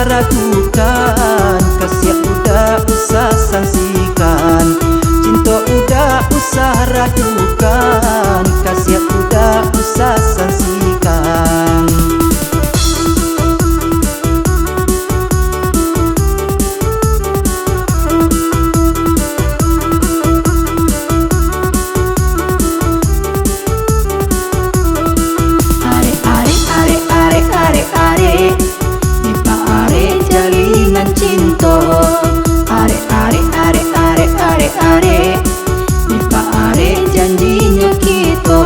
usah ragukan, kasih udah usah sangsikan. Cinta udah usah ragukan, kasih udah usah sangsikan. Arek di Pa Arek jalinan cinta. Arek di Pa Arek janjinya kita.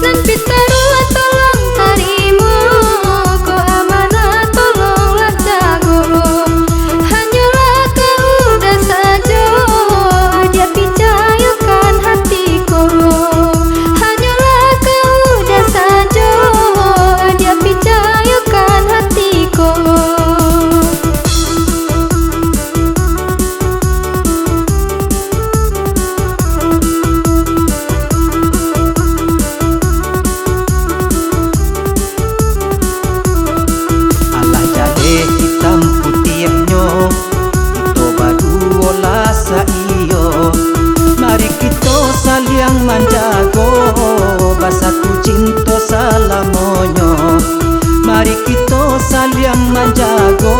Nan pitarua tolong tarimo, ko amanah tolonglah jago. Hanyalah kau udah saja, dia percayakan hatiku. Hanyalah kau udah saja, dia percayakan hatiku. Allah jadi hitam putihnya, itu baru olah saiyo. Mari kita saling menjaga, basatu cinta salamonyo. Mari kita saling menjaga,